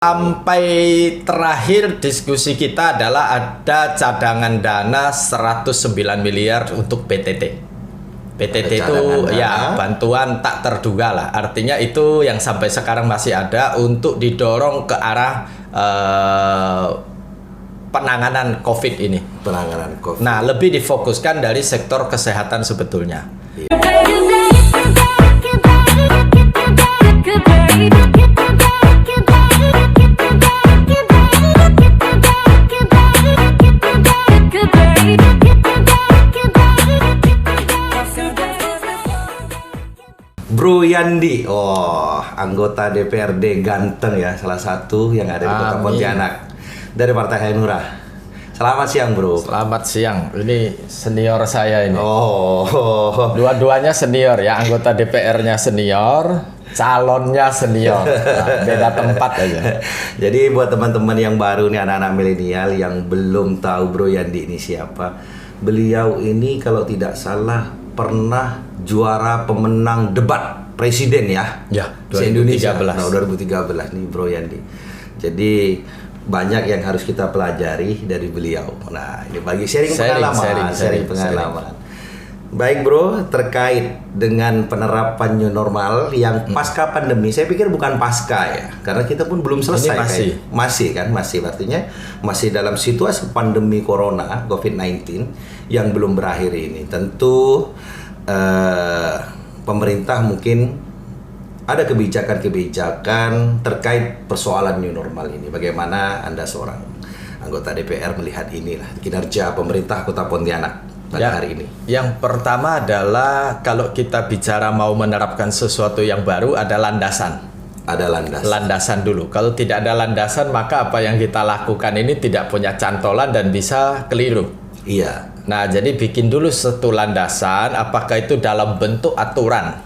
Sampai terakhir diskusi kita adalah ada cadangan dana 109 miliar untuk PTT. PTT itu ya bantuan tak terduga lah. Artinya itu yang sampai sekarang masih ada untuk didorong ke arah penanganan COVID ini. Penanganan COVID. Nah, lebih difokuskan dari sektor kesehatan sebetulnya. Bro Yandi, anggota DPRD ganteng ya, salah satu yang ada di Kota Pontianak dari Partai Hanura. Selamat siang, Bro. Selamat siang. Ini senior saya ini. Dua-duanya senior ya, anggota DPR-nya senior, calonnya senior. Nah, beda tempat aja. Jadi buat teman-teman yang baru nih, anak-anak milenial yang belum tahu Bro Yandi ini siapa, beliau ini kalau tidak salah pernah juara pemenang debat presiden ya, se-Indonesia tahun 2013 nih Bro Yandi. Jadi banyak yang harus kita pelajari dari beliau. Nah, ini bagi sharing pengalaman. Baik Bro, terkait dengan penerapan new normal yang pasca pandemi, saya pikir bukan pasca ya, karena kita pun belum selesai. Ini masih artinya masih dalam situasi pandemi corona COVID-19 yang belum berakhir ini. Tentu pemerintah mungkin ada kebijakan-kebijakan terkait persoalan new normal ini. Bagaimana Anda seorang anggota DPR melihat inilah kinerja pemerintah Kota Pontianak pada hari ini? Yang pertama adalah kalau kita bicara mau menerapkan sesuatu yang baru, ada landasan. Landasan dulu. Kalau tidak ada landasan, maka apa yang kita lakukan ini tidak punya cantolan dan bisa keliru. Iya. Nah, jadi bikin dulu satu landasan, apakah itu dalam bentuk aturan.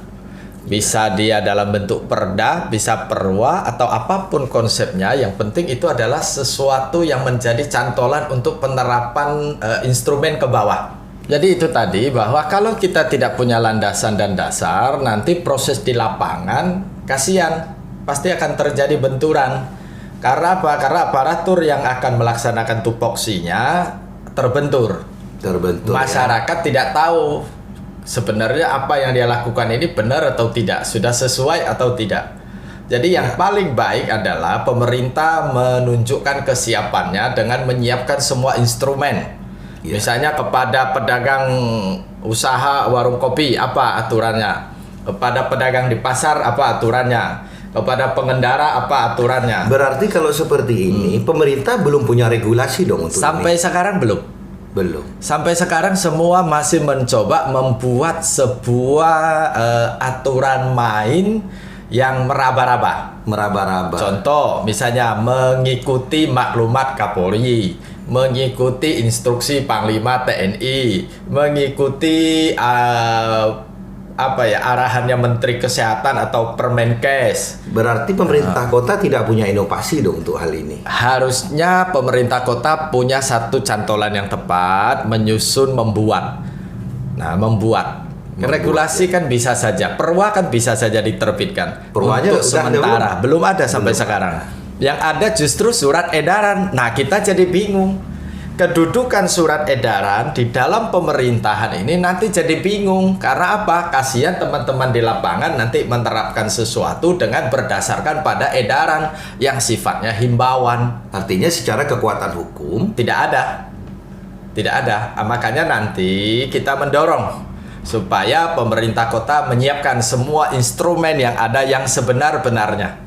Bisa dia dalam bentuk perda, bisa perwa, atau apapun konsepnya. Yang penting itu adalah sesuatu yang menjadi cantolan untuk penerapan instrumen ke bawah. Jadi itu tadi, bahwa kalau kita tidak punya landasan dan dasar, nanti proses di lapangan, kasihan, pasti akan terjadi benturan. Karena apa? Karena aparatur yang akan melaksanakan tupoksinya terbentur. Masyarakat tidak tahu sebenarnya apa yang dia lakukan ini benar atau tidak, sudah sesuai atau tidak. Jadi yang paling baik adalah pemerintah menunjukkan kesiapannya dengan menyiapkan semua instrumen. Misalnya kepada pedagang usaha warung kopi, apa aturannya? Kepada pedagang di pasar, apa aturannya? Kepada pengendara, apa aturannya? Berarti kalau seperti ini, pemerintah belum punya regulasi dong untuk sampai sekarang belum. Sampai sekarang semua masih mencoba membuat sebuah aturan main yang meraba-raba. Contoh, misalnya mengikuti maklumat Kapolri, mengikuti instruksi Panglima TNI, mengikuti arahannya Menteri Kesehatan atau Permenkes. Berarti pemerintah kota tidak punya inovasi dong untuk hal ini. Harusnya pemerintah kota punya satu cantolan yang tepat, menyusun, membuat. Regulasi kan bisa saja, perwa kan bisa saja diterbitkan. Perwanya untuk sementara belum ada sampai sekarang. Yang ada justru surat edaran. Nah, kita jadi bingung. Kedudukan surat edaran di dalam pemerintahan ini nanti jadi bingung. Karena apa? Kasihan teman-teman di lapangan nanti menerapkan sesuatu dengan berdasarkan pada edaran yang sifatnya himbauan. Artinya secara kekuatan hukum tidak ada. Makanya nanti kita mendorong supaya pemerintah kota menyiapkan semua instrumen yang ada yang sebenar-benarnya.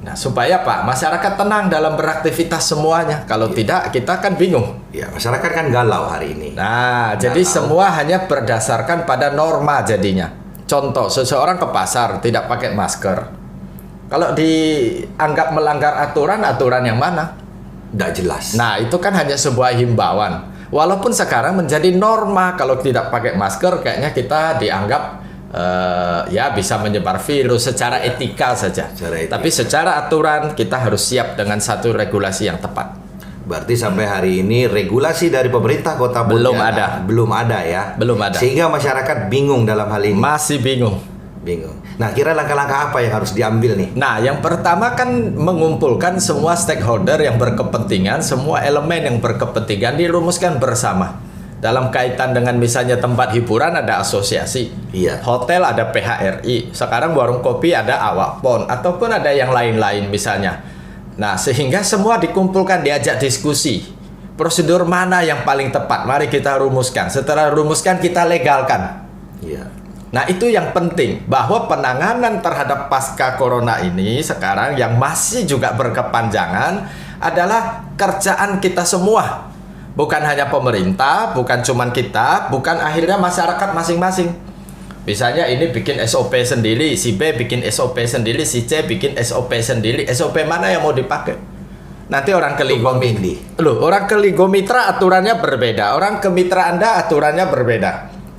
Nah, supaya masyarakat tenang dalam beraktivitas semuanya. Kalau tidak, kita kan bingung. Ya, masyarakat kan galau hari ini. Nah, jadi semua hanya berdasarkan pada norma jadinya. Contoh, seseorang ke pasar tidak pakai masker. Kalau dianggap melanggar aturan yang mana? Tidak jelas. Nah, itu kan hanya sebuah himbauan. Walaupun sekarang menjadi norma, kalau tidak pakai masker, kayaknya kita dianggap bisa menyebar virus secara etika saja. Tapi secara aturan kita harus siap dengan satu regulasi yang tepat. Berarti sampai hari ini regulasi dari pemerintah Kota Pontianak belum ada ya. Belum ada. Sehingga masyarakat bingung dalam hal ini. Masih bingung. Bingung. Nah, kira langkah-langkah apa yang harus diambil nih? Nah, yang pertama kan mengumpulkan semua stakeholder yang berkepentingan, semua elemen yang berkepentingan dirumuskan bersama. Dalam kaitan dengan misalnya tempat hiburan ada asosiasi, Iya. hotel ada PHRI, sekarang warung kopi ada Awakpon, ataupun ada yang lain-lain misalnya. Nah, sehingga semua dikumpulkan, diajak diskusi. Prosedur mana yang paling tepat? Mari kita rumuskan. Setelah rumuskan, kita legalkan. Iya. Nah, itu yang penting, bahwa penanganan terhadap pasca corona ini sekarang yang masih juga berkepanjangan adalah kerjaan kita semua. Bukan hanya pemerintah, bukan cuman kita, bukan akhirnya masyarakat masing-masing. Misalnya ini bikin SOP sendiri, si B bikin SOP sendiri, si C bikin SOP sendiri. SOP mana yang mau dipakai? Nanti orang ke Ligo Mitra. Loh, orang ke Ligo Mitra aturannya berbeda, orang ke mitra Anda aturannya berbeda.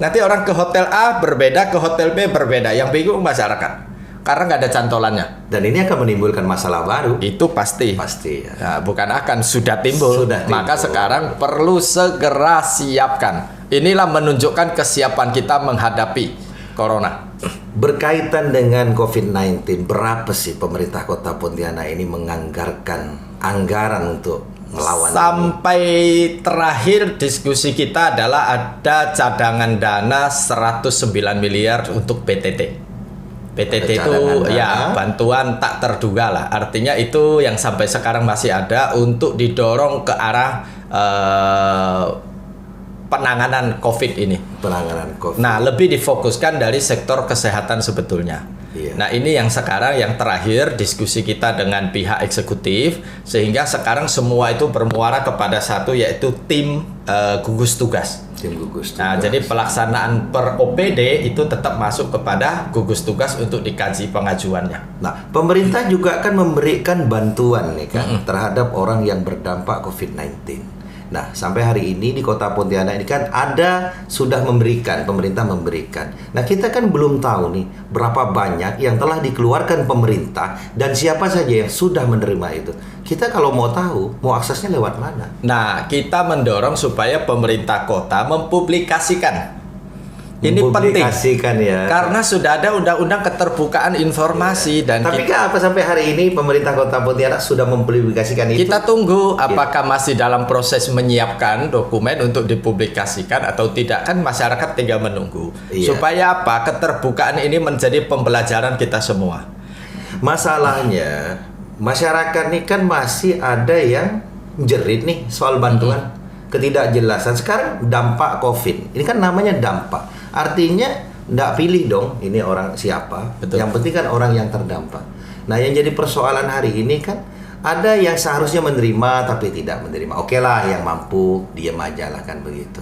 Nanti orang ke hotel A berbeda, ke hotel B berbeda. Yang bingung masyarakat. Karena nggak ada cantolannya. Dan ini akan menimbulkan masalah baru. Itu pasti. Pasti ya. Nah, bukan akan, sudah timbul. Sudah timbul. Maka sekarang perlu segera siapkan. Inilah menunjukkan kesiapan kita menghadapi corona. Berkaitan dengan COVID-19, berapa sih pemerintah Kota Pontianak ini menganggarkan anggaran untuk melawan Sampai terakhir diskusi kita adalah ada cadangan dana 109 miliar untuk PTT. PTT itu ya bantuan tak terduga lah. Artinya itu yang sampai sekarang masih ada untuk didorong ke arah penanganan COVID ini. penanganan COVID? Nah, lebih difokuskan dari sektor kesehatan sebetulnya. Iya. Nah, ini yang sekarang yang terakhir diskusi kita dengan pihak eksekutif, sehingga sekarang semua itu bermuara kepada satu, yaitu tim gugus tugas. Tim gugus Nah, tugas. jadi pelaksanaan per OPD itu tetap masuk kepada gugus tugas untuk dikaji pengajuannya. Nah, pemerintah juga akan memberikan bantuan nih kan terhadap orang yang berdampak COVID-19. Nah, sampai hari ini di Kota Pontianak ini kan sudah memberikan, pemerintah memberikan. Nah, kita kan belum tahu nih berapa banyak yang telah dikeluarkan pemerintah dan siapa saja yang sudah menerima itu. Kita kalau mau tahu, mau aksesnya lewat mana? Nah, kita mendorong supaya pemerintah kota mempublikasikan. Ini penting. Mempublikasikan ya. Karena sudah ada undang-undang keterbukaan informasi dan Tapi kan apa sampai hari ini pemerintah Kota Pontianak sudah mempublikasikan itu? kita tunggu apakah masih dalam proses menyiapkan dokumen untuk dipublikasikan atau tidak, kan masyarakat tinggal menunggu. Iya. Supaya apa? Keterbukaan ini menjadi pembelajaran kita semua. Masalahnya masyarakat ini kan masih ada yang jerit nih soal bantuan, ketidakjelasan. Sekarang dampak COVID, ini kan namanya dampak. Artinya nggak pilih dong ini orang siapa. Betul. Yang penting kan orang yang terdampak. Nah, yang jadi persoalan hari ini kan ada yang seharusnya menerima tapi tidak menerima. Oke lah, yang mampu diam aja lah kan begitu.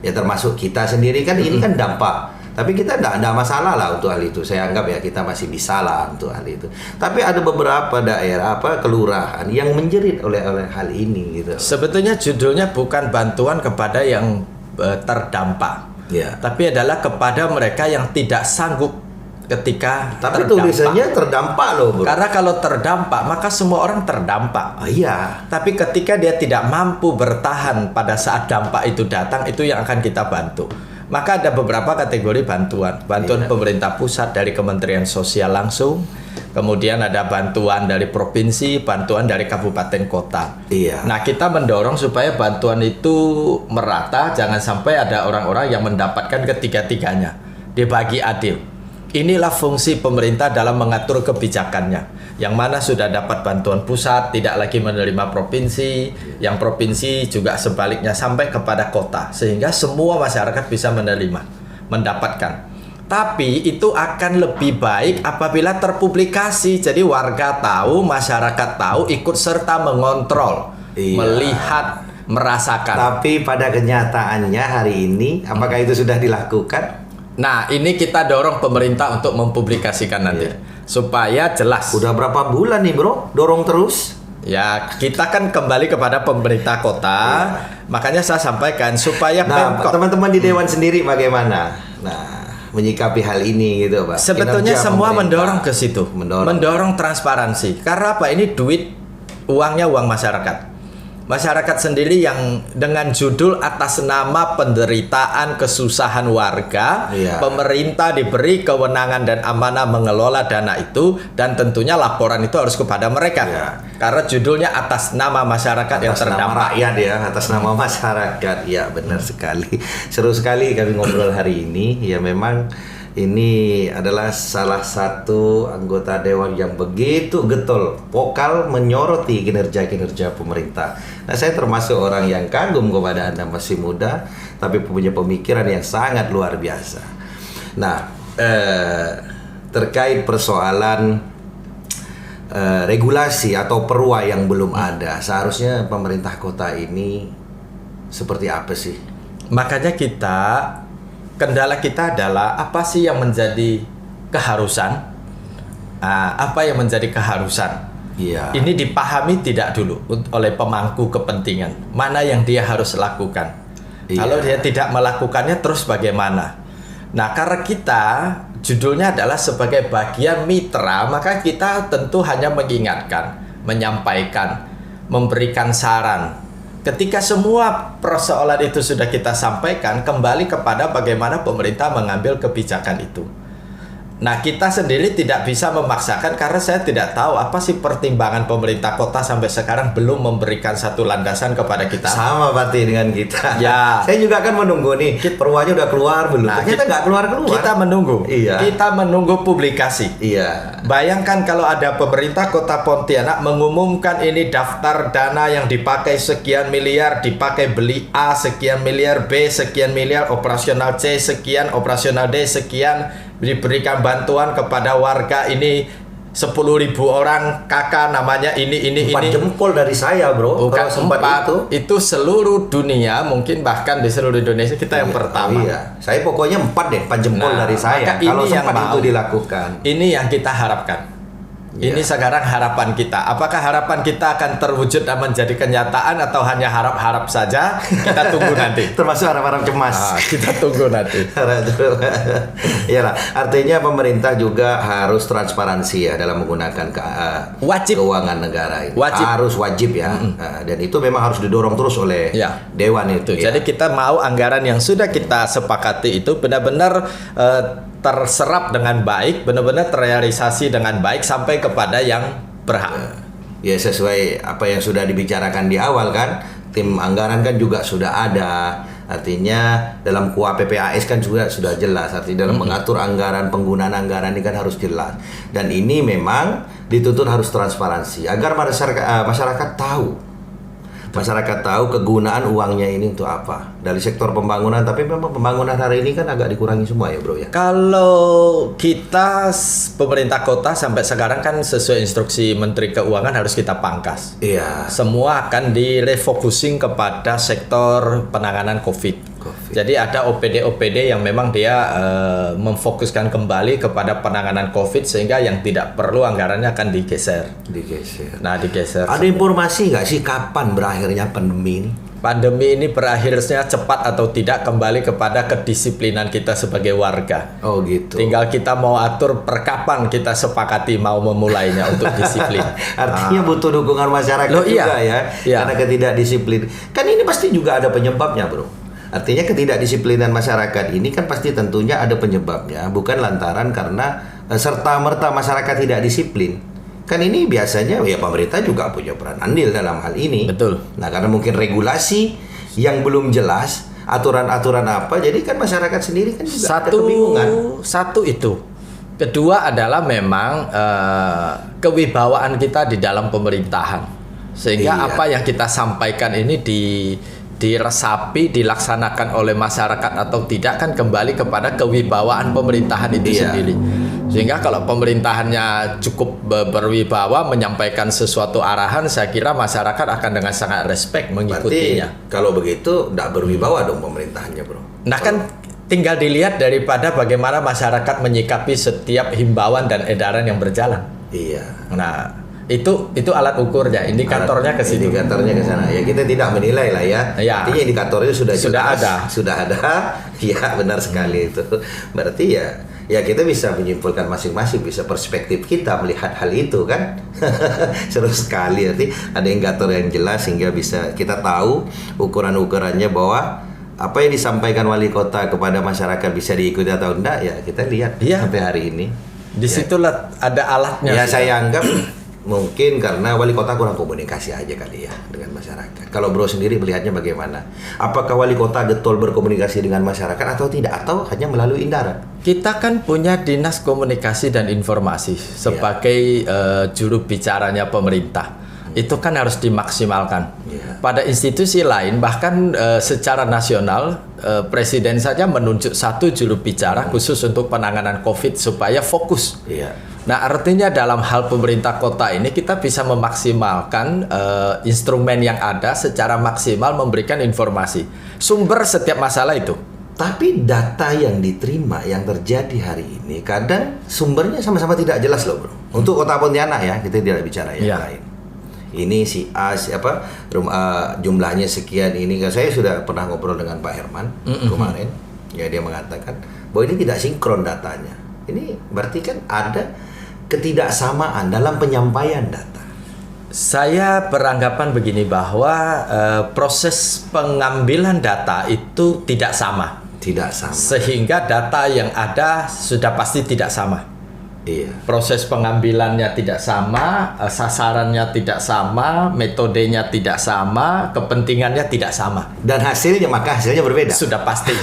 Ya termasuk kita sendiri kan ini kan dampak. Tapi kita tidak ada masalah lah untuk hal itu. Saya anggap ya kita masih bisa lah untuk hal itu. Tapi ada beberapa daerah kelurahan yang menjerit oleh hal ini gitu. Sebetulnya judulnya bukan bantuan kepada yang terdampak. Ya. Tapi adalah kepada mereka yang tidak sanggup ketika Tapi terdampak. tulisannya terdampak loh, bro. Karena kalau terdampak, maka semua orang terdampak. Iya. Tapi ketika dia tidak mampu bertahan pada saat dampak itu datang, itu yang akan kita bantu. Maka ada beberapa kategori bantuan. Bantuan Iya. pemerintah pusat dari Kementerian Sosial langsung. Kemudian ada bantuan dari provinsi, bantuan dari kabupaten kota. Iya. Nah, kita mendorong supaya bantuan itu merata, jangan sampai ada orang-orang yang mendapatkan ketiga-tiganya. Dibagi adil. Inilah fungsi pemerintah dalam mengatur kebijakannya. Yang mana sudah dapat bantuan pusat, tidak lagi menerima provinsi, yang provinsi juga sebaliknya sampai kepada kota. Sehingga semua masyarakat bisa menerima, mendapatkan. Tapi itu akan lebih baik apabila terpublikasi. Jadi warga tahu, masyarakat tahu, ikut serta mengontrol, Iya. melihat, merasakan. Tapi pada kenyataannya hari ini, apakah itu sudah dilakukan? Nah, ini kita dorong pemerintah untuk mempublikasikan nanti. Supaya jelas. Udah berapa bulan nih, bro? Dorong terus? Ya, kita kan kembali kepada pemerintah kota. Makanya saya sampaikan supaya Nah, Pemkot. teman-teman di Dewan sendiri bagaimana? Nah, menyikapi hal ini gitu, Pak. Sebetulnya Kinerja semua pemerintah. mendorong ke situ, Mendorong. mendorong transparansi. Karena apa? Ini duit, uangnya uang masyarakat. masyarakat sendiri yang dengan judul atas nama penderitaan kesusahan warga, pemerintah diberi kewenangan dan amanah mengelola dana itu, dan tentunya laporan itu harus kepada mereka. Karena judulnya atas nama masyarakat yang terdampak. Atas nama rakyat ya, atas nama masyarakat. Ya, benar sekali. Seru sekali kami ngobrol hari ini. Ya, memang ini adalah salah satu anggota dewan yang begitu getol, vokal menyoroti kinerja-kinerja pemerintah. Nah, saya termasuk orang yang kagum kepada Anda, masih muda, tapi punya pemikiran yang sangat luar biasa. Nah, terkait persoalan regulasi atau perwa yang belum ada, seharusnya pemerintah kota ini seperti apa sih? Makanya kendala kita adalah apa sih yang menjadi keharusan? Apa yang menjadi keharusan? Iya. Ini dipahami tidak dulu oleh pemangku kepentingan. Mana yang dia harus lakukan? Iya. Kalau dia tidak melakukannya, terus bagaimana? Nah, karena kita judulnya adalah sebagai bagian mitra, maka kita tentu hanya mengingatkan, menyampaikan, memberikan saran. Ketika semua persoalan itu sudah kita sampaikan, kembali kepada bagaimana pemerintah mengambil kebijakan itu. Nah, kita sendiri tidak bisa memaksakan karena saya tidak tahu apa sih pertimbangan pemerintah kota sampai sekarang belum memberikan satu landasan kepada kita. Sama berarti dengan kita. Ya. Saya juga akan menunggu nih. Perwanya udah keluar belum? Nah, ternyata nggak keluar. Kita menunggu. Iya. Kita menunggu publikasi. Iya. Bayangkan kalau ada pemerintah kota Pontianak mengumumkan ini daftar dana yang dipakai sekian miliar, dipakai beli A sekian miliar, B sekian miliar, operasional C sekian, operasional D sekian, diberikan bantuan kepada warga ini 10.000 orang, kakak namanya ini 4 jempol dari saya, bro. Bukan kalau sempat 4, itu seluruh dunia, mungkin bahkan di seluruh Indonesia kita yang pertama. Iya. Saya pokoknya 4 deh, 4 jempol dari saya. Maka Kalau ini yang sempat itu mau dilakukan. Ini yang kita harapkan. Ini sekarang harapan kita. Apakah harapan kita akan terwujud dan menjadi kenyataan atau hanya harap-harap saja? Kita tunggu nanti. Termasuk harap-harap cemas. Kita tunggu nanti. Iyalah, artinya pemerintah juga harus transparansi ya dalam menggunakan wajib keuangan negara ini. Wajib ya. Dan itu memang harus didorong terus oleh dewan itu. Jadi kita mau anggaran yang sudah kita sepakati itu benar-benar terserap dengan baik, benar-benar terrealisasi dengan baik sampai kepada yang berhak. Ya, sesuai apa yang sudah dibicarakan di awal kan, tim anggaran kan juga sudah ada. Artinya dalam KUA PPAS kan juga sudah jelas. Artinya dalam mengatur anggaran, penggunaan anggaran ini kan harus jelas. Dan ini memang dituntut harus transparansi agar masyarakat tahu. Masyarakat tahu kegunaan uangnya ini untuk apa dari sektor pembangunan, tapi memang pembangunan hari ini kan agak dikurangi semua ya, bro ya. Kalau kita pemerintah kota sampai sekarang kan sesuai instruksi Menteri Keuangan harus kita pangkas. Iya. Semua akan direfocusing kepada sektor penanganan COVID. Jadi ada OPD yang memang dia memfokuskan kembali kepada penanganan COVID sehingga yang tidak perlu anggarannya akan digeser. Nah, digeser. Ada informasi nggak sih kapan berakhirnya pandemi ini? Pandemi ini berakhirnya cepat atau tidak kembali kepada kedisiplinan kita sebagai warga. Oh gitu. Tinggal kita mau atur kapan kita sepakati mau memulainya untuk disiplin. Artinya butuh dukungan masyarakat juga ya. Karena ketidakdisiplin. Kan ini pasti juga ada penyebabnya, bro. Artinya ketidakdisiplinan masyarakat ini kan pasti tentunya ada penyebabnya, bukan lantaran karena serta-merta masyarakat tidak disiplin. Kan ini biasanya ya pemerintah juga punya peran andil dalam hal ini. Betul. Nah, karena mungkin regulasi yang belum jelas, aturan-aturan apa, jadi kan masyarakat sendiri kan juga ada kebingungan. Satu itu. Kedua adalah memang kewibawaan kita di dalam pemerintahan. Sehingga apa yang kita sampaikan ini diresapi, dilaksanakan oleh masyarakat atau tidak kan kembali kepada kewibawaan pemerintahan itu sendiri. Sehingga kalau pemerintahannya cukup berwibawa menyampaikan sesuatu arahan, saya kira masyarakat akan dengan sangat respect mengikutinya. Berarti kalau begitu tidak berwibawa dong pemerintahannya, bro. Nah kan tinggal dilihat daripada bagaimana masyarakat menyikapi setiap himbauan dan edaran yang berjalan. Iya. Nah itu alat ukurnya, indikatornya ke situ. Indikatornya ke sana. Ya kita tidak menilai lah ya. Artinya indikatornya sudah ada. Sudah ada. Ya benar sekali itu. Berarti ya Ya kita bisa menyimpulkan masing-masing, bisa perspektif kita melihat hal itu kan. Seru sekali, arti ada indikator yang jelas sehingga bisa kita tahu ukuran-ukurannya bahwa apa yang disampaikan wali kota kepada masyarakat bisa diikuti atau enggak, ya kita lihat sampai hari ini. Disitulah ada alatnya. Ya saya anggap mungkin karena wali kota kurang komunikasi aja kali ya dengan masyarakat. Kalau bro sendiri melihatnya bagaimana? Apakah wali kota getol berkomunikasi dengan masyarakat atau tidak? Atau hanya melalui Indara? Kita kan punya Dinas Komunikasi dan Informasi sebagai juru bicaranya pemerintah. Itu kan harus dimaksimalkan. Pada institusi lain bahkan secara nasional presiden saja menunjuk satu juru bicara khusus untuk penanganan COVID supaya fokus. Nah, artinya dalam hal pemerintah kota ini kita bisa memaksimalkan instrumen yang ada secara maksimal memberikan informasi sumber setiap masalah itu. Tapi data yang diterima yang terjadi hari ini kadang sumbernya sama-sama tidak jelas loh bro. Untuk kota Pontianak ya, kita tidak bicara yang lain. Ini si A siapa jumlahnya sekian ini. Saya sudah pernah ngobrol dengan Pak Herman kemarin. Ya dia mengatakan bahwa ini tidak sinkron datanya. Ini berarti kan ada ketidaksamaan dalam penyampaian data. Saya beranggapan begini bahwa proses pengambilan data itu tidak sama. Tidak sama. Sehingga data yang ada sudah pasti tidak sama. Proses pengambilannya tidak sama, sasarannya tidak sama, metodenya tidak sama, kepentingannya tidak sama. Dan hasilnya berbeda. Sudah pasti.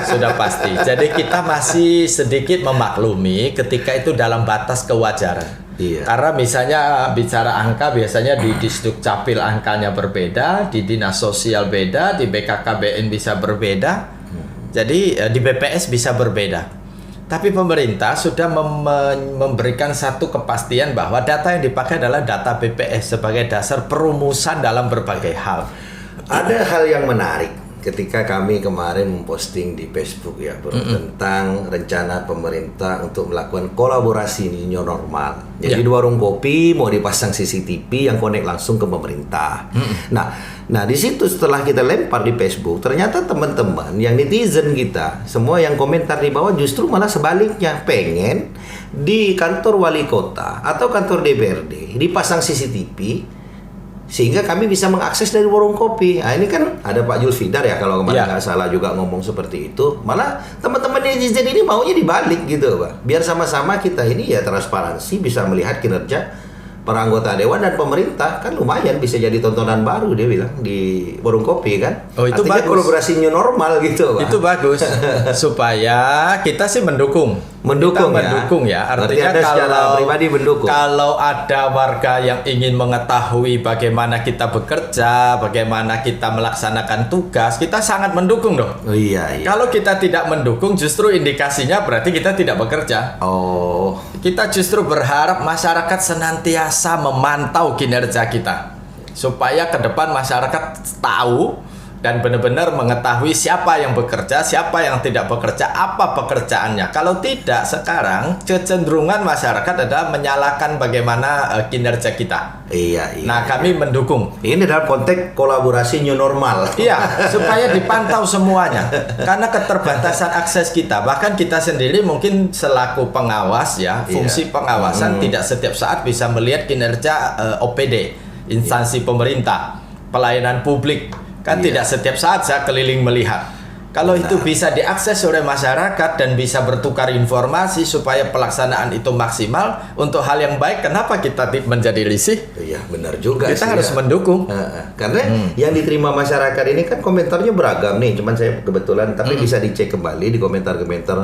Sudah pasti. Jadi kita masih sedikit memaklumi ketika itu dalam batas kewajaran. Karena misalnya bicara angka biasanya di Disduk Capil angkanya berbeda, di Dinas Sosial beda, di BKKBN bisa berbeda. Jadi di BPS bisa berbeda. Tapi pemerintah sudah memberikan satu kepastian bahwa data yang dipakai adalah data BPS sebagai dasar perumusan dalam berbagai hal. Ada hal yang menarik ketika kami kemarin memposting di Facebook ya bro, tentang rencana pemerintah untuk melakukan kolaborasi new normal. Jadi di warung kopi mau dipasang CCTV yang connect langsung ke pemerintah. Nah di situ setelah kita lempar di Facebook, ternyata teman-teman yang netizen kita semua yang komentar di bawah justru malah sebaliknya pengen di kantor wali kota atau kantor DPRD dipasang CCTV sehingga kami bisa mengakses dari warung kopi. Nah ini kan ada Pak Julfidar ya kalau kemarin nggak salah juga ngomong seperti itu. Malah teman-teman netizen ini maunya dibalik gitu Pak. Biar sama-sama kita ini ya transparansi bisa melihat kinerja para anggota dewan dan pemerintah, kan lumayan bisa jadi tontonan baru dia bilang di warung kopi kan. Oh itu artinya bagus. Kolaborasi new normal gitu Pak. Itu bagus supaya kita sih mendukung ya. Artinya ada secara pribadi mendukung. Kalau ada warga yang ingin mengetahui bagaimana kita bekerja, bagaimana kita melaksanakan tugas, kita sangat mendukung dong. Oh, iya. Kalau kita tidak mendukung justru indikasinya berarti kita tidak bekerja. Kita justru berharap masyarakat senantiasa memantau kinerja kita supaya ke depan masyarakat tahu dan benar-benar mengetahui siapa yang bekerja, siapa yang tidak bekerja, apa pekerjaannya. Kalau tidak, sekarang kecenderungan masyarakat adalah menyalahkan bagaimana kinerja kita. Nah, kami mendukung. Ini dalam konteks kolaborasi new normal. Iya, supaya dipantau semuanya. Karena keterbatasan akses kita, bahkan kita sendiri mungkin selaku pengawas ya, fungsi pengawasan tidak setiap saat bisa melihat kinerja OPD, instansi pemerintah, pelayanan publik. Kan tidak setiap saat saya keliling melihat. Kalau itu bisa diakses oleh masyarakat dan bisa bertukar informasi supaya pelaksanaan itu maksimal untuk hal yang baik, kenapa kita menjadi risih? Iya, benar juga. Kita harus mendukung. Karena yang diterima masyarakat ini kan komentarnya beragam nih. Cuman saya kebetulan, tapi bisa dicek kembali di komentar-komentar.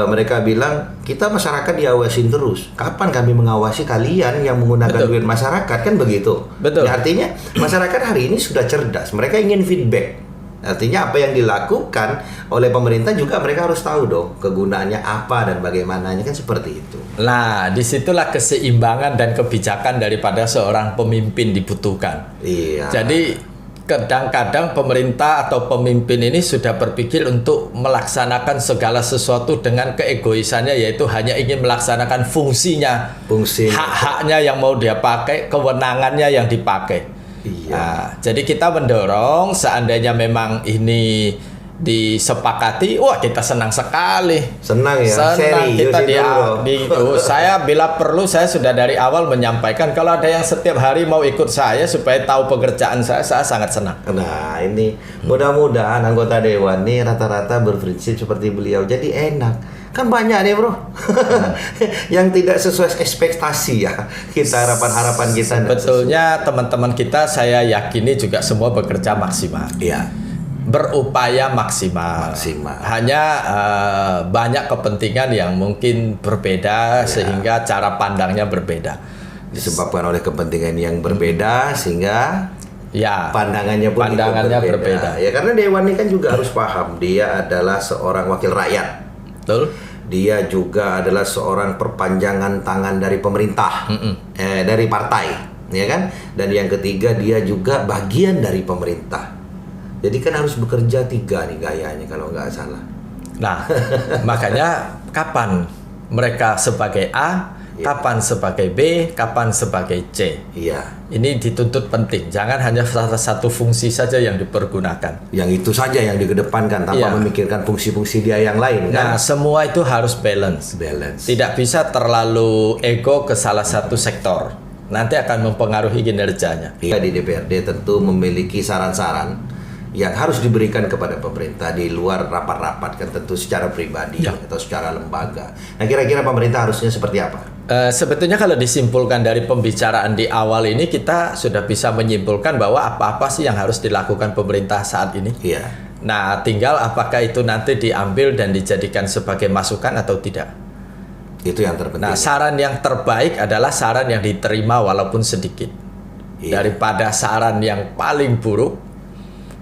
Mereka bilang kita masyarakat diawasin terus. Kapan kami mengawasi kalian yang menggunakan duit masyarakat, kan begitu. Ya, artinya masyarakat hari ini sudah cerdas. Mereka ingin feedback. Artinya apa yang dilakukan oleh pemerintah juga mereka harus tahu dong kegunaannya apa dan bagaimananya, kan seperti itu. Nah, disitulah keseimbangan dan kebijakan daripada seorang pemimpin dibutuhkan. Jadi kadang-kadang pemerintah atau pemimpin ini sudah berpikir untuk melaksanakan segala sesuatu dengan keegoisannya, yaitu hanya ingin melaksanakan fungsinya, hak-haknya yang mau dia pakai, kewenangannya yang dipakai. Nah, jadi kita mendorong seandainya memang ini disepakati, wah kita senang sekali. Senang ya, Senang serius kita itu, bro. saya bila perlu saya sudah dari awal menyampaikan kalau ada yang setiap hari mau ikut saya supaya tahu pekerjaan saya sangat senang. Nah ini mudah-mudahan anggota dewan nih rata-rata berprinsip seperti beliau, jadi enak. Kan banyak nih bro yang tidak sesuai ekspektasi ya, kita harapan-harapan kita. Sebetulnya teman-teman kita saya yakini juga semua bekerja maksimal. Iya. Berupaya maksimal. Hanya banyak kepentingan yang mungkin berbeda sehingga cara pandangnya berbeda. Disebabkan oleh kepentingan yang berbeda sehingga pandangannya pun berbeda. Ya karena dewan ini kan juga harus paham dia adalah seorang wakil rakyat. Betul. Dia juga adalah seorang perpanjangan tangan dari pemerintah, dari partai, ya kan? Dan yang ketiga dia juga bagian dari pemerintah. Jadi kan harus bekerja 3 nih gayanya kalau nggak salah. Nah, makanya kapan mereka sebagai A, kapan sebagai B, kapan sebagai C. Iya. Ini dituntut penting. Jangan hanya salah satu fungsi saja yang dipergunakan. Yang itu saja yang dikedepankan tanpa memikirkan fungsi-fungsi dia yang lain. Nah, semua itu harus balance. Tidak bisa terlalu ego ke salah satu sektor. Nanti akan mempengaruhi kinerjanya. Di DPRD tentu memiliki saran-saran yang harus diberikan kepada pemerintah di luar rapat-rapat kan tentu secara pribadi atau secara lembaga. Nah kira-kira pemerintah harusnya seperti apa? Sebetulnya kalau disimpulkan dari pembicaraan di awal ini kita sudah bisa menyimpulkan bahwa apa-apa sih yang harus dilakukan pemerintah saat ini. Iya. Nah tinggal apakah itu nanti diambil dan dijadikan sebagai masukan atau tidak. Itu yang terpenting. Nah saran yang terbaik adalah saran yang diterima walaupun sedikit. Daripada saran yang paling buruk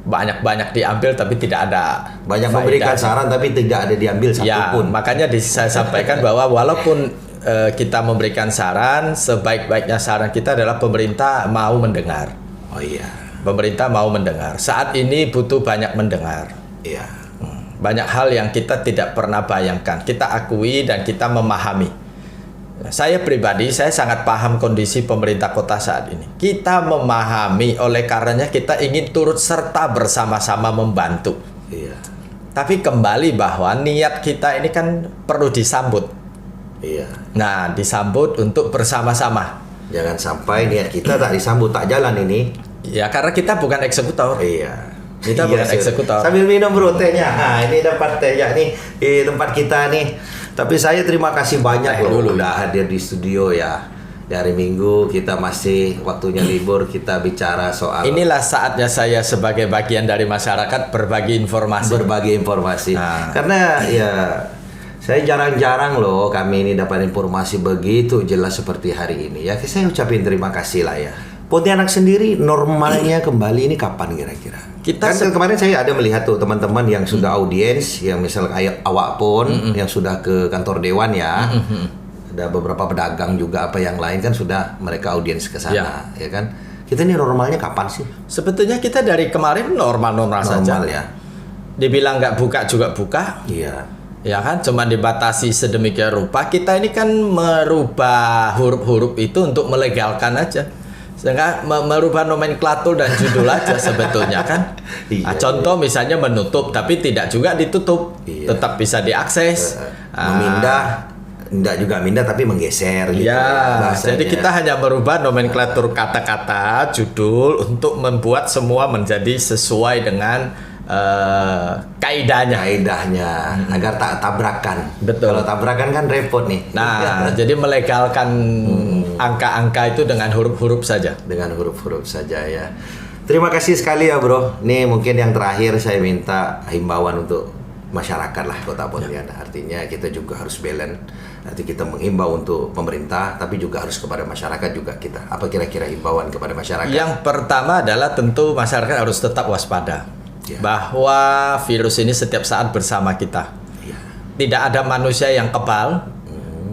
banyak-banyak diambil tapi tidak ada banyak memberikan saran tapi tidak ada diambil satupun. Makanya saya sampaikan bahwa walaupun kita memberikan saran, sebaik-baiknya saran kita adalah pemerintah mau mendengar. Oh iya. Pemerintah mau mendengar. Saat ini butuh banyak mendengar. Iya. Banyak hal yang kita tidak pernah bayangkan. Kita akui dan kita memahami. Saya pribadi, saya sangat paham kondisi pemerintah kota saat ini. Kita memahami, oleh karenanya kita ingin turut serta bersama-sama membantu. Iya. Tapi kembali bahwa niat kita ini kan perlu disambut. Iya. Nah, disambut untuk bersama-sama. Jangan sampai niat kita tak disambut, tak jalan ini. Ya, karena kita bukan eksekutor. Iya. Kita bukan eksekutor. Sambil minum bro tehnya. Nah, ini dapat tehnya nih di tempat kita nih. Tapi saya terima kasih banyak loh udah hadir di studio ya. Dari Minggu kita masih waktunya libur, kita bicara soal. Inilah saatnya saya sebagai bagian dari masyarakat berbagi informasi. Nah. Karena ya saya jarang-jarang loh kami ini dapat informasi begitu jelas seperti hari ini. Ya saya ucapin terima kasih lah ya. Pontianak sendiri normalnya kembali ini kapan kira-kira? Kan kemarin saya ada melihat tuh teman-teman yang sudah audiens, yang misal kayak awak pun yang sudah ke kantor dewan ya. Ada beberapa pedagang juga apa yang lain kan sudah mereka audiens ke sana, ya kan? Kita ini normalnya kapan sih? Sebetulnya kita dari kemarin normal saja. Ya. Dibilang nggak buka juga buka. Iya. Ya kan, cuma dibatasi sedemikian rupa. Kita ini kan merubah huruf-huruf itu untuk melegalkan aja. Sehingga merubah nomenklatur dan judul aja sebetulnya kan. Nah, contoh misalnya menutup tapi tidak juga ditutup, tetap bisa diakses. Memindah, tidak juga mindah tapi menggeser gitu. Jadi kita hanya merubah nomenklatur kata-kata judul untuk membuat semua menjadi sesuai dengan kaidahnya agar tak tabrakan. Betul. Kalau tabrakan kan repot nih. Nah, jadi melegalkan angka-angka itu dengan huruf-huruf saja. Dengan huruf-huruf saja ya. Terima kasih sekali ya bro. Nih mungkin yang terakhir saya minta himbauan untuk masyarakat lah Kota Pontianak. Artinya kita juga harus balance. Nanti kita menghimbau untuk pemerintah, tapi juga harus kepada masyarakat juga kita. Apa kira-kira himbauan kepada masyarakat? Yang pertama adalah tentu masyarakat harus tetap waspada. Bahwa virus ini setiap saat bersama kita. Tidak ada manusia yang kebal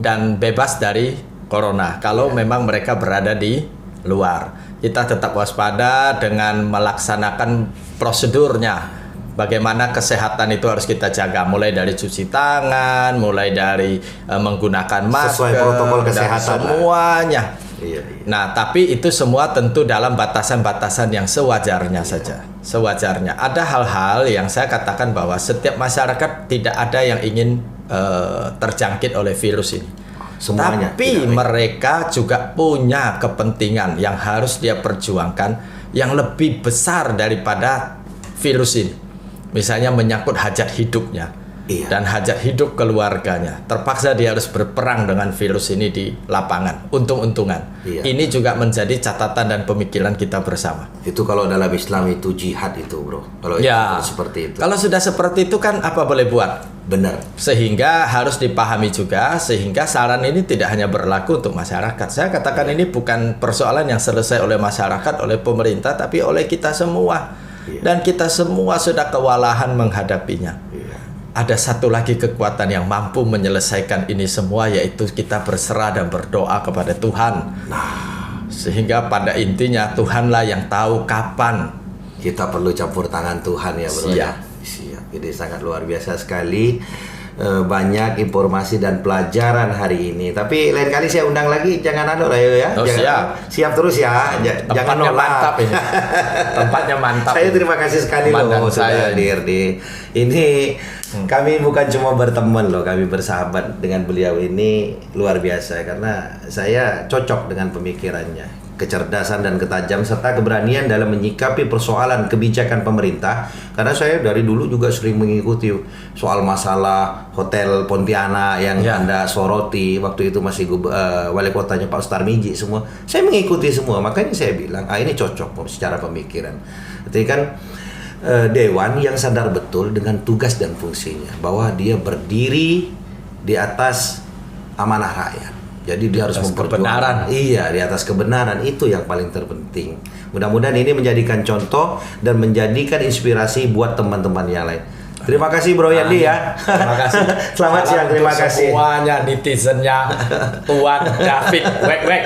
dan bebas dari corona kalau memang mereka berada di luar. Kita tetap waspada dengan melaksanakan prosedurnya. Bagaimana kesehatan itu harus kita jaga, mulai dari cuci tangan, mulai dari menggunakan masker, sesuai protokol kesehatan semuanya. Iya, iya. Nah, tapi itu semua tentu dalam batasan-batasan yang sewajarnya saja. Sewajarnya. Ada hal-hal yang saya katakan bahwa setiap masyarakat tidak ada yang ingin terjangkit oleh virus ini. Semuanya. Tapi mereka juga punya kepentingan yang harus dia perjuangkan yang lebih besar daripada virus ini. Misalnya menyangkut hajat hidupnya. Iya. Dan hajat hidup keluarganya. Terpaksa dia harus berperang dengan virus ini di lapangan. Untung-untungan. Iya. Ini juga menjadi catatan dan pemikiran kita bersama. Itu kalau dalam Islam itu jihad itu, bro. Kalau Ya, itu seperti itu. kalau sudah seperti itu kan apa boleh buat? Benar. Sehingga harus dipahami juga, sehingga saran ini tidak hanya berlaku untuk masyarakat. Saya katakan ini bukan persoalan yang selesai oleh masyarakat, oleh pemerintah, tapi oleh kita semua. Iya. Dan kita semua sudah kewalahan menghadapinya. Iya. Ada satu lagi kekuatan yang mampu menyelesaikan ini semua, yaitu kita berserah dan berdoa kepada Tuhan. Sehingga pada intinya Tuhanlah yang tahu kapan. Kita perlu campur tangan Tuhan ya, bro. Siap. Ya? Siap. Ini sangat luar biasa sekali. Banyak informasi dan pelajaran hari ini. Tapi lain kali saya undang lagi, jangan anu lah ya. Oh, siap terus ya. Jangan Tempatnya nolak. mantap ini. Tempatnya mantap. Saya terima kasih sekali Mandan loh sudah saya hadir di ini. Kami bukan cuma berteman loh, kami bersahabat dengan beliau ini luar biasa karena saya cocok dengan pemikirannya, kecerdasan dan ketajam serta keberanian dalam menyikapi persoalan kebijakan pemerintah. Karena saya dari dulu juga sering mengikuti soal masalah Hotel Pontianak yang Anda soroti waktu itu masih wali kotanya Pak Sutarmiji semua. Saya mengikuti semua, makanya saya bilang ini cocok secara pemikiran. Jadi kan dewan yang sadar betul dengan tugas dan fungsinya bahwa dia berdiri di atas amanah rakyat. Jadi dia harus memperjuangkan kebenaran. Iya, di atas kebenaran itu yang paling terpenting. Mudah-mudahan ini menjadikan contoh dan menjadikan inspirasi buat teman-teman yang lain. Terima kasih Bro Yandi ya. Terima kasih. Selamat siang, terima kasih semuanya netizennya Tuan David Wek.